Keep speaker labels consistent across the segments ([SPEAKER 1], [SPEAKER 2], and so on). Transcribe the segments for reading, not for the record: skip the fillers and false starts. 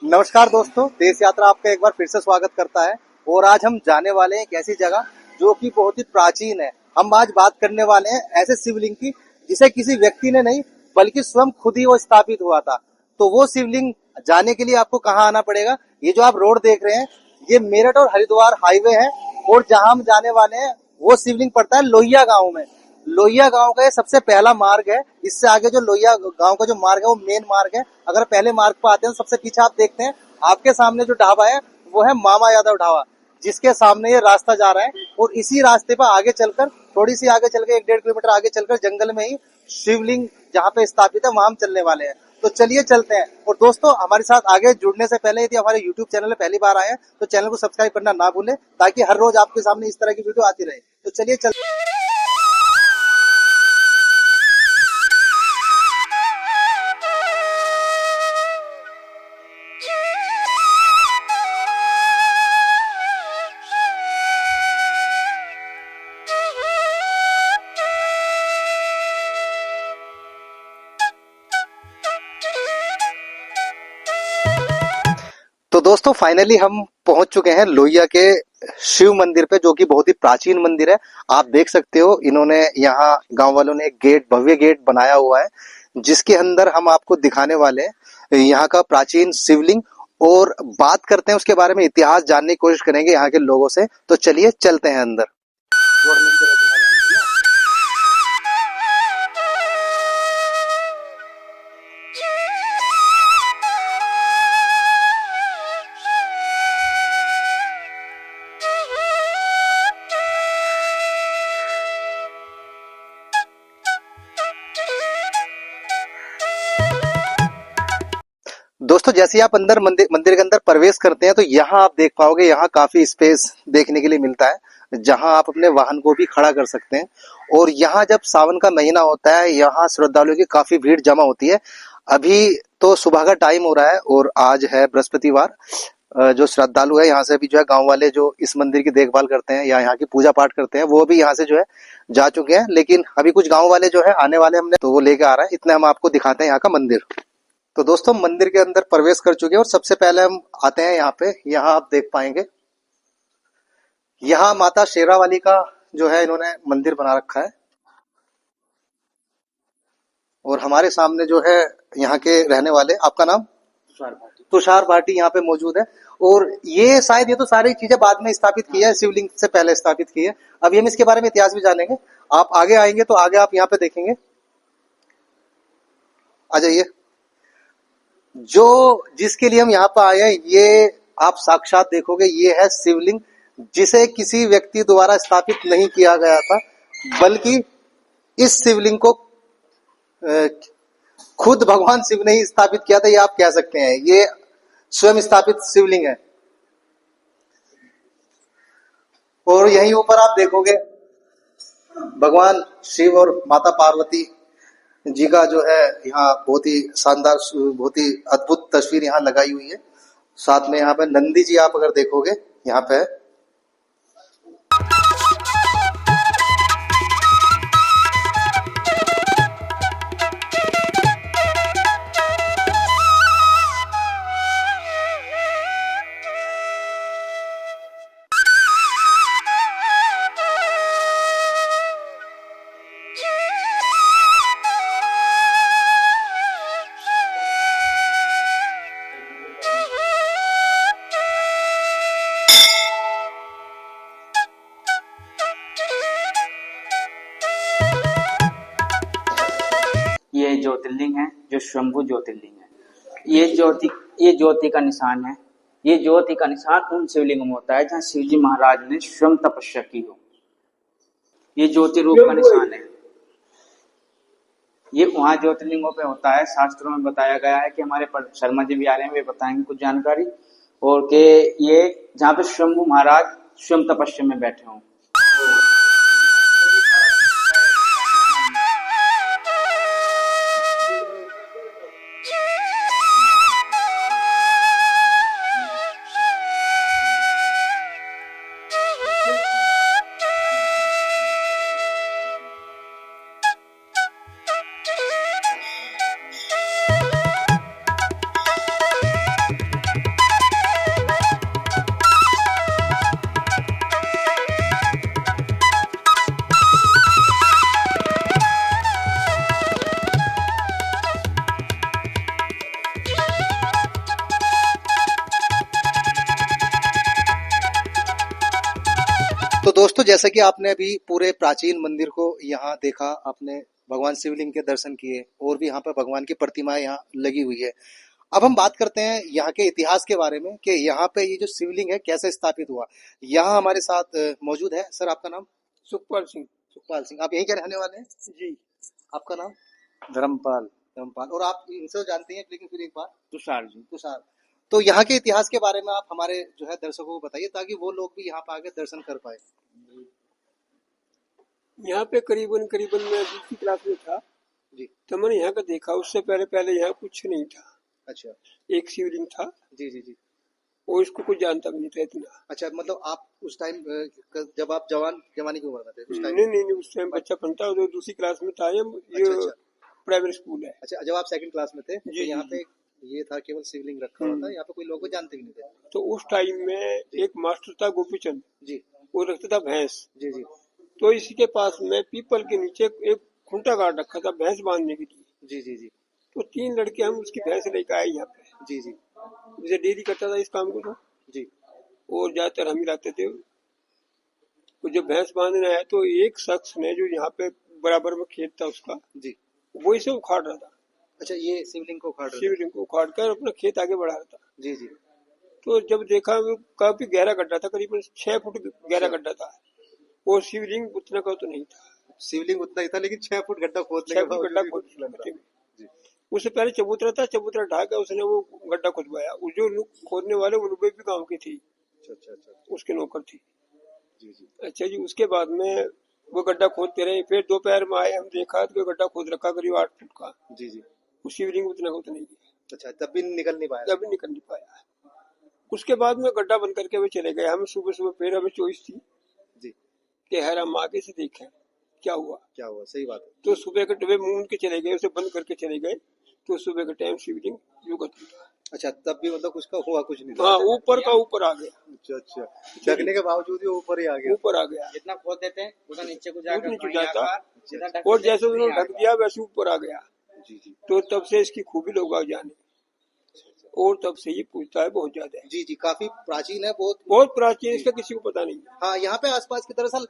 [SPEAKER 1] नमस्कार दोस्तों, देश यात्रा आपका एक बार फिर से स्वागत करता है। और आज हम जाने वाले हैं एक ऐसी जगह जो कि बहुत ही प्राचीन है। हम आज बात करने वाले हैं ऐसे शिवलिंग की जिसे किसी व्यक्ति ने नहीं बल्कि स्वयं खुद ही वो स्थापित हुआ था। तो वो शिवलिंग जाने के लिए आपको कहाँ आना पड़ेगा? ये जो आप रोड देख रहे हैं ये मेरठ और हरिद्वार हाईवे है। और जहां हम जाने वाले हैं वो शिवलिंग पड़ता है लोहिया गांव में। लोहिया गांव का ये सबसे पहला मार्ग है। इससे आगे जो लोहिया गांव का जो मार्ग है वो मेन मार्ग है। अगर पहले मार्ग पर आते हैं तो सबसे पीछे आप देखते हैं आपके सामने जो ढाबा है वो है मामा यादव ढाबा, जिसके सामने ये रास्ता जा रहा है। और इसी रास्ते पर आगे चलकर थोड़ी सी आगे चलकर 1-1.5 किलोमीटर आगे चलकर जंगल में ही शिवलिंग जहाँ पे स्थापित है वहां हम चलने वाले हैं। तो चलिए चलते हैं। और दोस्तों, हमारे साथ आगे जुड़ने से पहले यदि हमारे YouTube चैनल में पहली बार आए हैं तो चैनल को सब्सक्राइब करना ना भूलें, ताकि हर रोज आपके सामने इस तरह की वीडियो आती रहे। तो चलिए चलते हैं। तो दोस्तों, फाइनली हम पहुंच चुके हैं लोहिया के शिव मंदिर पे, जो कि बहुत ही प्राचीन मंदिर है। आप देख सकते हो इन्होंने यहाँ गांव वालों ने एक गेट, भव्य गेट बनाया हुआ है, जिसके अंदर हम आपको दिखाने वाले हैं यहाँ का प्राचीन शिवलिंग। और बात करते हैं उसके बारे में, इतिहास जानने की कोशिश करेंगे यहाँ के लोगों से। तो चलिए चलते हैं अंदर। दोस्तों, जैसे ही आप अंदर मंदिर के अंदर प्रवेश करते हैं तो यहाँ आप देख पाओगे, यहाँ काफी स्पेस देखने के लिए मिलता है, जहाँ आप अपने वाहन को भी खड़ा कर सकते हैं। और यहाँ जब सावन का महीना होता है, यहाँ श्रद्धालुओं की काफी भीड़ जमा होती है। अभी तो सुबह का टाइम हो रहा है और आज है बृहस्पतिवार। जो श्रद्धालु है यहाँ से भी जो है, गांव वाले जो इस मंदिर की देखभाल करते हैं या यहाँ की पूजा पाठ करते हैं, वो भी यहाँ से जो है जा चुके हैं। लेकिन अभी कुछ गाँव वाले जो है आने वाले, हमने तो वो लेके आ रहा है। इतने हम आपको दिखाते हैं यहाँ का मंदिर। तो दोस्तों, मंदिर के अंदर प्रवेश कर चुके हैं और सबसे पहले हम आते हैं यहाँ पे। यहाँ आप देख पाएंगे, यहाँ माता शेरावाली का जो है इन्होंने मंदिर बना रखा है। और हमारे सामने जो है यहाँ के रहने वाले, आपका नाम? तुषार भाटी यहाँ पे मौजूद है। और ये शायद ये तो सारी चीजें बाद में स्थापित की है, शिवलिंग से पहले स्थापित की है। अभी हम इसके बारे में इतिहास भी जानेंगे। आप आगे आएंगे तो आगे आप यहाँ पे देखेंगे। आ जाइए। जो जिसके लिए हम यहाँ पर आए हैं, ये आप साक्षात देखोगे, ये है शिवलिंग, जिसे किसी व्यक्ति द्वारा स्थापित नहीं किया गया था, बल्कि इस शिवलिंग को खुद भगवान शिव ने ही स्थापित किया था। ये आप कह सकते हैं ये स्वयं स्थापित शिवलिंग है। और यहीं ऊपर आप देखोगे भगवान शिव और माता पार्वती जी का जो है यहाँ बहुत ही शानदार, बहुत ही अद्भुत तस्वीर यहाँ लगाई हुई है। साथ में यहाँ पे नंदी जी आप अगर देखोगे यहाँ पे है।
[SPEAKER 2] ये ज्योतिर्लिंग है, जो स्वयंभू ज्योतिर्लिंग है। ये ज्योति का निशान है। ये ज्योति का निशान उन शिवलिंगों में होता है जहाँ शिवजी महाराज ने स्वयं तपस्या की हो। ये ज्योति रूप का निशान है। ये वहां ज्योतिर्लिंगों पे होता है। शास्त्रों में बताया गया है कि हमारे शर्मा जी भी आ रहे हैं, वे बताएंगे कुछ जानकारी। और के ये जहाँ पे शंभू महाराज स्वयं तपस्या में बैठे हों।
[SPEAKER 1] तो दोस्तों, जैसा कि आपने अभी पूरे प्राचीन मंदिर को यहाँ देखा, आपने भगवान शिवलिंग के दर्शन किए और भी यहाँ पर भगवान की प्रतिमाएं यहाँ लगी हुई है। अब हम बात करते हैं यहाँ के इतिहास के बारे में कि यहाँ पे ये जो शिवलिंग है कैसे स्थापित हुआ। यहाँ हमारे साथ मौजूद है। सर, आपका नाम?
[SPEAKER 3] सुखपाल सिंह।
[SPEAKER 1] सुखपाल सिंह। आप यहीं के रहने वाले हैं?
[SPEAKER 3] जी।
[SPEAKER 1] आपका नाम?
[SPEAKER 3] धर्मपाल।
[SPEAKER 1] धर्मपाल। और आप इनसे तो जानते हैं, लेकिन फिर एक बार
[SPEAKER 3] तुषार जी।
[SPEAKER 1] तुषार। तो यहाँ के इतिहास के बारे में आप हमारे जो है दर्शकों को बताइए, ताकि वो लोग भी यहाँ पे आके दर्शन कर पाए।
[SPEAKER 3] यहाँ पे करीबन करीबन मैं दूसरी क्लास में था
[SPEAKER 1] जी।
[SPEAKER 3] तो मैंने यहाँ का देखा। उससे पहले यहाँ कुछ नहीं था।
[SPEAKER 1] अच्छा।
[SPEAKER 3] एक शिवलिंग था।
[SPEAKER 1] जी जी जी।
[SPEAKER 3] और इसको कुछ जानता भी नहीं था इतना।
[SPEAKER 1] अच्छा, मतलब आप उस टाइम जब आप जवानी की उम्र में थे उस टाइम?
[SPEAKER 3] नहीं, उस टाइम बच्चा पढ़ता था, दूसरी क्लास में था। ये प्राइवेट स्कूल है।
[SPEAKER 1] अच्छा, जब आप सेकंड क्लास में थे तो
[SPEAKER 3] जी,
[SPEAKER 1] यहाँ पे ये था, केवल शिवलिंग रखा हुआ था, यहाँ पे कोई लोग जानते भी नहीं थे।
[SPEAKER 3] तो उस टाइम में एक मास्टर था गोपीचंद
[SPEAKER 1] जी।
[SPEAKER 3] वो रखता था भैंस।
[SPEAKER 1] जी जी।
[SPEAKER 3] तो इसी के पास में पीपल के नीचे एक खूंटा गाड़ रखा था भैंस बांधने के लिए।
[SPEAKER 1] जी जी जी।
[SPEAKER 3] तो 3 लड़के हम उसकी भैंस लेकर आए यहाँ पे।
[SPEAKER 1] जी जी।
[SPEAKER 3] जैसे डेली करता था इस काम को तो।
[SPEAKER 1] जी।
[SPEAKER 3] और ज्यादातर हम ही लाते थे। तो जब भैंस बांधने आया तो एक शख्स ने, जो यहाँ पे बराबर में खेत था उसका,
[SPEAKER 1] जी,
[SPEAKER 3] वो इसे उखाड़ रहा था।
[SPEAKER 1] अच्छा, ये शिवलिंग को उखाड़ रहा था?
[SPEAKER 3] शिवलिंग को उखाड़ कर अपना खेत आगे बढ़ा रहा था।
[SPEAKER 1] जी जी।
[SPEAKER 3] तो जब देखा वो काफी गहरा गड्ढा था, करीबन 6 फुट गहरा गड्ढा था। वो शिवलिंग उतना का तो नहीं था।
[SPEAKER 1] शिवलिंग उतना ही था, लेकिन 6 फुट गड्ढा खोदने
[SPEAKER 3] 6
[SPEAKER 1] के
[SPEAKER 3] फुट
[SPEAKER 1] बावजूद
[SPEAKER 3] गड्ढा
[SPEAKER 1] भी कुछ लग रहा
[SPEAKER 3] खोदने
[SPEAKER 1] था।
[SPEAKER 3] में। उससे पहले चबूतरा था, चबूतरा ढा के उसने वो गड्ढा खुदवाया। जो लोग खोदने वाले वो भी गाँव की थी।
[SPEAKER 1] अच्छा अच्छा अच्छा।
[SPEAKER 3] उसके नौकर थी।
[SPEAKER 1] जी जी।
[SPEAKER 3] अच्छा जी। उसके बाद में वो गड्ढा खोदते रहे। फिर दोपहर में आए, हम देखा तो गड्ढा खोद रखा करीब 8 फुट का।
[SPEAKER 1] जी जी।
[SPEAKER 3] शिवलिंग उतना का उतना ही।
[SPEAKER 1] अच्छा, तब भी निकल नहीं पाया?
[SPEAKER 3] तब भी निकल नहीं पाया। उसके बाद में गड्ढा बंद करके वे चले गए। हम सुबह सुबह फिर हमें चॉइस थी
[SPEAKER 1] जी
[SPEAKER 3] कि हर हम आगे से देखें क्या हुआ।
[SPEAKER 1] क्या हुआ, सही बात है।
[SPEAKER 3] तो सुबह के टबे मून के चले गए, उसे बंद करके चले गए। तो सुबह के टाइम शिवलिंग युगत था।
[SPEAKER 1] अच्छा, तब भी मतलब उसका हुआ कुछ नहीं था?
[SPEAKER 3] हाँ, ऊपर का ऊपर आ गया।
[SPEAKER 1] अच्छा अच्छा। ढकने के बावजूद भी ऊपर ही आ गया?
[SPEAKER 3] ऊपर आ गया।
[SPEAKER 2] जितना खोद देते हैं उतना नीचे को
[SPEAKER 3] नीचे
[SPEAKER 2] जाकर
[SPEAKER 3] जाता। और जैसे उन्होंने ढक दिया वैसे ऊपर आ गया।
[SPEAKER 1] जी जी।
[SPEAKER 3] तो तब से इसकी खूबी लोग आ जाने, और तब से ये पूछता है बहुत ज्यादा।
[SPEAKER 1] जी जी, काफी प्राचीन है,
[SPEAKER 3] बहुत प्राचीन। इसका किसी को पता नहीं।
[SPEAKER 1] हाँ, यहाँ पे आसपास की दरअसल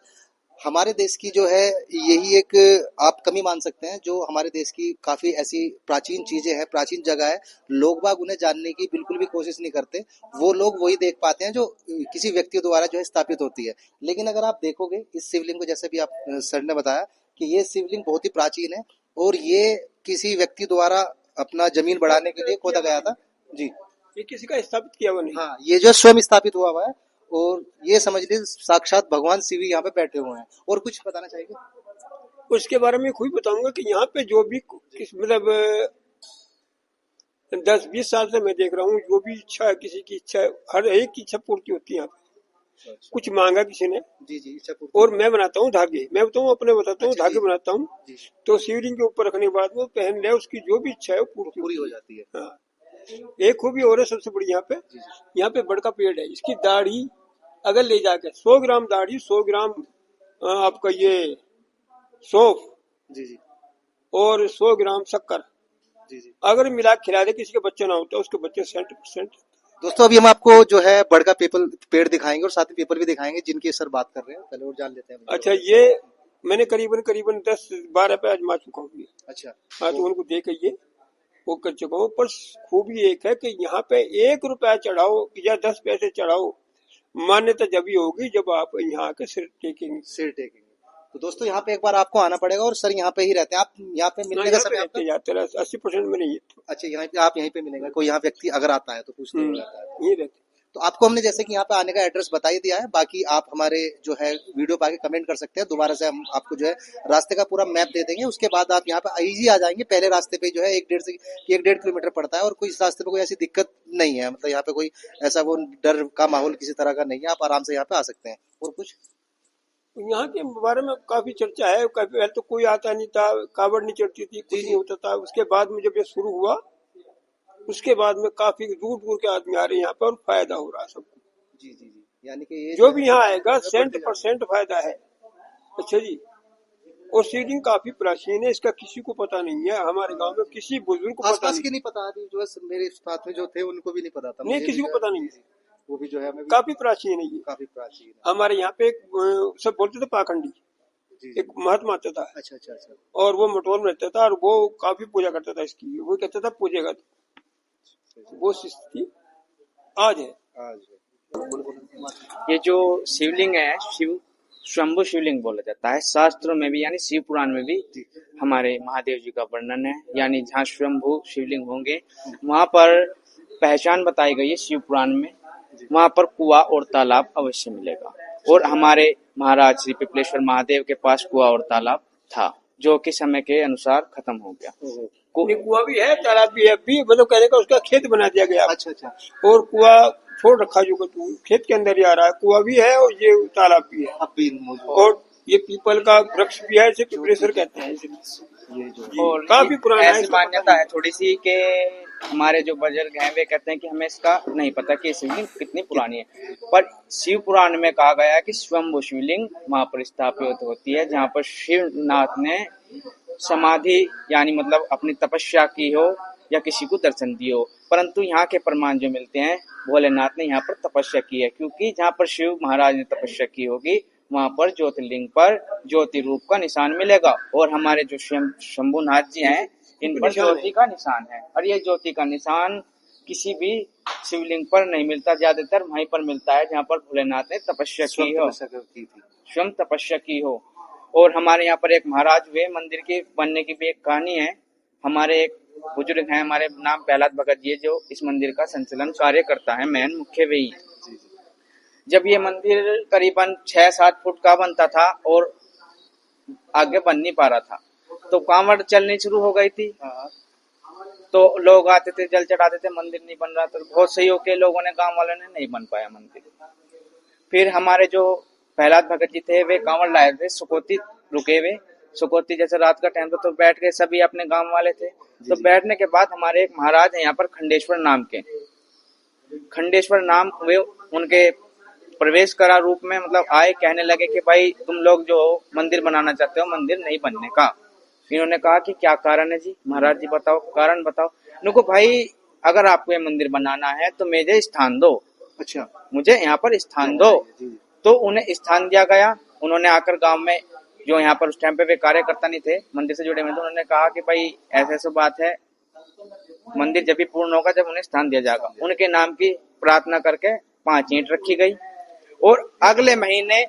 [SPEAKER 1] हमारे देश की जो है यही एक आप कमी मान सकते हैं, जो हमारे देश की काफी ऐसी प्राचीन चीजें हैं, प्राचीन जगह है, लोग बाग उन्हें जानने की बिल्कुल भी कोशिश नहीं करते। वो लोग वही देख पाते हैं जो किसी व्यक्ति द्वारा जो है स्थापित होती है। लेकिन अगर आप देखोगे इस शिवलिंग को, जैसे भी आप सर ने बताया कि ये शिवलिंग बहुत ही प्राचीन है और ये किसी व्यक्ति द्वारा अपना जमीन बढ़ाने के लिए खोदा गया था। जी।
[SPEAKER 3] ये किसी का स्थापित किया हुआ नहीं।
[SPEAKER 1] हाँ, ये जो स्वयं स्थापित हुआ है, और ये समझ लीजिए साक्षात भगवान शिव यहाँ पे बैठे हुए हैं। और कुछ बताना चाहेंगे?
[SPEAKER 3] उसके बारे में खुद बताऊंगा कि यहाँ पे जो भी मतलब 10-20 साल से मैं देख रहा हूँ, जो भी इच्छा है, किसी की इच्छा है, हर एक की इच्छा पूर्ति होती है यहाँ पे।
[SPEAKER 1] अच्छा।
[SPEAKER 3] कुछ मांगा किसी ने।
[SPEAKER 1] जी जी, इच्छा पूर्ति।
[SPEAKER 3] और मैं बनाता हूँ धागे। मैं बताऊँ अपने बताता हूँ,
[SPEAKER 1] अच्छा,
[SPEAKER 3] धागे
[SPEAKER 1] जी।
[SPEAKER 3] बनाता हूँ। तो शिवलिंग के ऊपर रखने के बाद में पहन ले, उसकी जो भी इच्छा है वो
[SPEAKER 1] पूरी हो जाती है।
[SPEAKER 3] हाँ। एक खूबी और है सबसे बड़ी यहाँ पे बड़ का पेड़ है। इसकी दाढ़ी अगर ले जाके 100 ग्राम दाढ़ी, 100 ग्राम आपका ये सौंफ,
[SPEAKER 1] जी जी,
[SPEAKER 3] और 100 ग्राम शक्कर
[SPEAKER 1] जी जी,
[SPEAKER 3] अगर मिला खिला दे, किसी के बच्चे ना होता, उसके बच्चे 100%।
[SPEAKER 1] दोस्तों, अभी हम आपको जो है बड़ का पेड़ दिखाएंगे और साथ ही पेपर भी दिखाएंगे, जिनकी सर बात कर रहे हैं। पहले और जान लेते हैं।
[SPEAKER 3] अच्छा, ये मैंने करीबन 10-12 पे आजमा चुका हूँ।
[SPEAKER 1] अच्छा।
[SPEAKER 3] हाँ, तो उनको दे के ये वो कर चुका हूँ। पर खूबी एक है कि यहाँ पे 1 रुपया चढ़ाओ या 10 पैसे चढ़ाओ, मान्यता जब ही होगी जब आप यहाँ के सिर टेकेंगे।
[SPEAKER 1] तो दोस्तों, यहाँ पे एक बार आपको आना पड़ेगा, और सर यहाँ पे ही रहते हैं। आप यहाँ पे मिलने का समय आपका?
[SPEAKER 3] जाते 80% में नहीं है।
[SPEAKER 1] अच्छा, यहाँ पे आप यहीं पे मिलेंगे। कोई यहाँ व्यक्ति अगर आता है तो पूछते हुए आता है।
[SPEAKER 3] यही रहते।
[SPEAKER 1] तो आपको हमने जैसे कि यहाँ पे आने का एड्रेस बता ही दिया है। बाकी आप हमारे जो है वीडियो पे आके कमेंट कर सकते हैं। दोबारा से हम आपको जो है रास्ते का पूरा मैप दे देंगे। उसके बाद आप यहाँ पे इजी आ जाएंगे। पहले रास्ते पे जो है 1-1.5 किलोमीटर पड़ता है, और कोई इस रास्ते पे कोई ऐसी दिक्कत नहीं है। मतलब यहाँ पे कोई ऐसा वो डर का माहौल किसी तरह का नहीं है। आप आराम से यहाँ पे आ सकते हैं। और कुछ
[SPEAKER 3] यहाँ के बारे में काफी चर्चा है। पहले तो कोई आता नहीं था, कावड़ नहीं चढ़ती थी, कुछ नहीं होता था। उसके बाद में जब ये शुरू हुआ, उसके बाद में काफी दूर दूर के आदमी आ रहे हैं यहाँ पर, और फायदा हो रहा है सबको।
[SPEAKER 1] जी जी जी, यानी कि ये
[SPEAKER 3] जो भी यहाँ आएगा 100% फायदा है। अच्छा जी। और शिवलिंग काफी प्राचीन है, इसका किसी को पता नहीं है। हमारे गांव में किसी बुजुर्ग को पता
[SPEAKER 1] आसपास की नहीं पता। अभी जो है मेरे साथ में जो थे उनको भी नहीं पता था।
[SPEAKER 3] नहीं, किसी को पता नहीं है।
[SPEAKER 1] वो भी जो है हमें
[SPEAKER 3] काफी प्राचीन है ये।
[SPEAKER 1] काफी प्राचीन है।
[SPEAKER 3] हमारे यहाँ पे एक सब बोलते थे पाखंडी,
[SPEAKER 1] जी
[SPEAKER 3] एक महात्मा आता था
[SPEAKER 1] अच्छा अच्छा अच्छा।
[SPEAKER 3] और वो मटोल में रहता था और वो काफी पूजा करता था इसकी, वो कहता था पूजेगा तो। वो स्थिति आज है।
[SPEAKER 1] आज
[SPEAKER 2] ये जो शिवलिंग है, शिव शंभु शिवलिंग बोला जाता है शास्त्रों में भी, यानी शिव पुराण में भी हमारे महादेव जी का वर्णन है। यानी जहाँ शंभु शिवलिंग होंगे वहां पर पहचान बताई गई है शिव पुराण में, वहां पर कुआं और तालाब अवश्य मिलेगा। और हमारे महाराज श्री पिपलेश्वर महादेव के पास कुआं और तालाब था, जो कि समय के अनुसार खत्म हो गया।
[SPEAKER 3] कुआं भी है, तालाब भी है, अभी मतलब कहने का उसका खेत बना दिया गया।
[SPEAKER 1] अच्छा अच्छा।
[SPEAKER 3] और कुआं छोड़ रखा जो खेत के अंदर ही आ रहा है, कुआं भी है और ये तालाब भी है।
[SPEAKER 1] अब भी मौजूद।
[SPEAKER 3] और ये पीपल का वृक्ष भी है, इसे पिपलेश्वर कहते हैं।
[SPEAKER 1] ये जो
[SPEAKER 2] और
[SPEAKER 3] काफी पुराना है,
[SPEAKER 2] ऐसी मान्यता है थोड़ी सी कि हमारे जो बुजुर्ग हैं वे कहते हैं कि हमें इसका नहीं पता कि शिवलिंग कितनी पुरानी है, पर शिव पुराण में कहा गया है कि स्वयंभू शिवलिंग वहां पर स्थापित होती है जहां पर शिवनाथ ने समाधि यानी मतलब अपनी तपस्या की हो या किसी को दर्शन दिए हो। परंतु यहाँ के प्रमाण जो मिलते हैं, भोलेनाथ ने यहाँ पर तपस्या की है, क्योंकि जहाँ पर शिव महाराज ने तपस्या की होगी वहां पर ज्योतिर्लिंग पर ज्योति रूप का निशान मिलेगा। और हमारे जो शंभुनाथ जी हैं इन पर ज्योति का निशान है, और ये ज्योति का निशान किसी भी शिवलिंग पर नहीं मिलता, ज्यादातर वहीं पर मिलता है जहाँ पर भोलेनाथ ने तपस्या की हो, स्वयं तपस्या की हो। और हमारे यहाँ पर एक महाराज हुए, मंदिर के बनने की भी एक कहानी है। हमारे एक बुजुर्ग हैं, हमारे नाम प्रहलाद भगत जी, जो इस मंदिर का संचालन कार्य करता है, मेन मुख्य वही है। जब ये मंदिर करीबन 6-7 फुट का बनता था और आगे बन नहीं पा रहा था, तो कांवड़ चलनी शुरू हो गई थी, तो लोग आते थे, जल चढ़ाते थे, मंदिर नहीं बन रहा था। बहुत सहयोग के लोगों ने, गांव वालों ने, नहीं बन पाया मंदिर। फिर हमारे जो प्रहलाद भगत जी थे वे कांवड़ लाए थे, सुकोती रुके हुए, सुकोती जैसे रात का टाइम था तो बैठ गए, सभी अपने गांव वाले थे। तो बैठने के बाद हमारे एक महाराज है यहाँ पर खंडेश्वर नाम के, खंडेश्वर नाम हुए, उनके प्रवेश करा रूप में, मतलब आए, कहने लगे कि भाई तुम लोग जो मंदिर बनाना चाहते हो, मंदिर नहीं बनने का। इन्होंने कहा कि क्या कारण है जी, महाराज जी बताओ, कारण बताओ। इनको भाई अगर आपको ये मंदिर बनाना है तो मुझे स्थान दो, अच्छा मुझे यहाँ पर स्थान दो। तो उन्हें स्थान दिया गया। उन्होंने आकर गांव में, जो यहाँ पर उस टाइम पे वे कार्यकर्ता नहीं थे मंदिर से जुड़े हुए, तो उन्होंने कहा कि भाई ऐसे ऐसे बात है, मंदिर जब भी पूर्ण होगा जब उन्हें स्थान दिया जाएगा। उनके नाम की प्रार्थना करके 5 ईंट रखी गई। और अगले महीने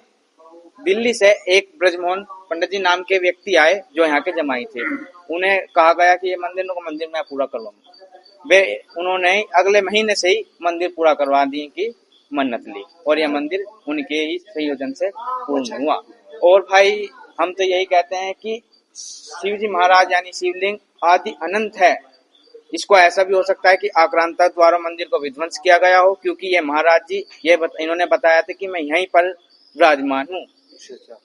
[SPEAKER 2] दिल्ली से एक ब्रजमोहन पंडित जी नाम के व्यक्ति आए, जो यहाँ के जमाई थे। उन्हें कहा गया कि ये मंदिर मैं पूरा करवाऊंगा। वे उन्होंने अगले महीने से ही मंदिर पूरा करवा दिए की मन्नत ली, और यह मंदिर उनके ही संयोजन से पूर्ण हुआ। और भाई हम तो यही कहते हैं कि शिव जी महाराज यानी शिवलिंग आदि अनंत है। इसको ऐसा भी हो सकता है कि आक्रांता द्वारा मंदिर को विध्वंस किया गया हो, क्योंकि ये महाराज जी इन्होंने बताया था कि मैं यहीं पर विराजमान हूँ,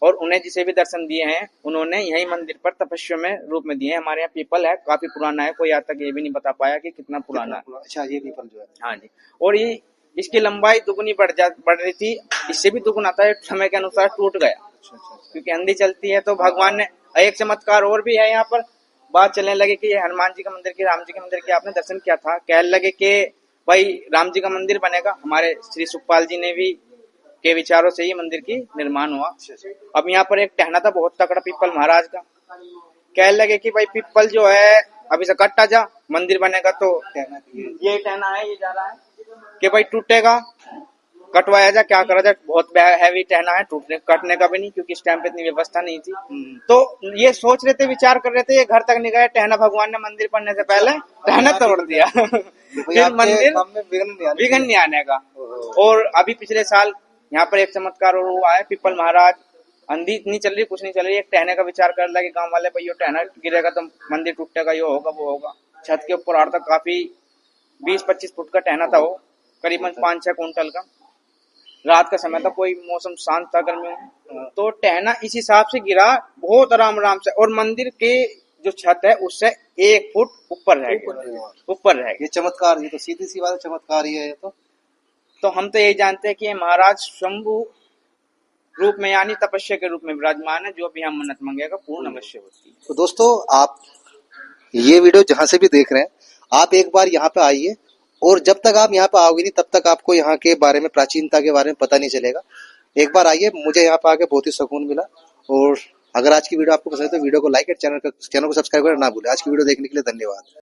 [SPEAKER 2] और उन्हें जिसे भी दर्शन दिए हैं उन्होंने यही मंदिर पर तपस्या में रूप में दिए हैं। हमारे यहाँ पीपल है, काफी पुराना है, कोई आज तक ये भी नहीं बता पाया कि कितना पुराना है।
[SPEAKER 1] अच्छा, ये पीपल जो है, हाँ जी।
[SPEAKER 2] और ये इसकी लंबाई दुगुनी बढ़ रही थी, इससे भी दुगुना था, समय के अनुसार टूट गया, क्योंकि आंधी चलती है। तो भगवान ने एक चमत्कार और भी है यहाँ पर। बात चलने लगे कि ये हनुमान जी का मंदिर की, राम जी के मंदिर की आपने दर्शन किया था, कहने लगे कि भाई राम जी का मंदिर बनेगा। हमारे श्री सुखपाल जी ने भी के विचारों से ही मंदिर की निर्माण हुआ। अब यहाँ पर एक टहना था बहुत तकड़ा पीपल महाराज का, कहने लगे कि भाई पीपल जो है अभी से कटता जा, मंदिर बनेगा तो ये टहना है, ये जा रहा है कि भाई टूटेगा, कटवाया जा, क्या करा जाए, बहुत हैवी टहना है, टूटने कटने का भी नहीं, क्योंकि इस टाइम पे इतनी व्यवस्था नहीं थी। तो ये सोच रहे थे, विचार कर रहे थे, ये घर तक नहीं गए, टहना भगवान ने मंदिर बनने से पहले टहना तोड़ दिया। फिर मंदिर विघ्न नहीं आने का। और अभी पिछले साल यहाँ पर एक चमत्कार और हुआ है, पीपल महाराज, आंधी नहीं चल रही, कुछ नहीं चल रही, एक टहने का विचार कर लगे गाँव वाले, भाई ये टहना गिरेगा तो मंदिर टूटेगा, ये होगा वो होगा। छत के ऊपर आड़ तक काफी 20-25 फुट का टहना था वो, करीबन 5-6 कुंटल का। रात का समय था, कोई मौसम शांत था, गर्मी में, तो टहना इस हिसाब से गिरा बहुत आराम से, और मंदिर के जो छत है उससे 1 फुट ऊपर रह गया।
[SPEAKER 1] ये चमत्कार, ये तो सीधी सी बात है, चमत्कार ही है ये
[SPEAKER 2] तो हम तो यही जानते हैं कि ये महाराज शंभु रूप में यानी तपस्या के रूप में विराजमान है, जो भी हम मन्नत मांगेगा पूर्ण अवश्य होती है।
[SPEAKER 1] तो दोस्तों, आप ये वीडियो जहां से भी देख रहे हैं, आप एक बार यहाँ पे आइए और जब तक आप यहाँ पे आओगे नहीं तब तक आपको यहाँ के बारे में, प्राचीनता के बारे में पता नहीं चलेगा। एक बार आइए, मुझे यहाँ पे आके बहुत ही सुकून मिला। और अगर आज की वीडियो आपको पसंद है तो वीडियो को लाइक और चैनल को सब्सक्राइब करना ना भूलें। आज की वीडियो देखने के लिए धन्यवाद।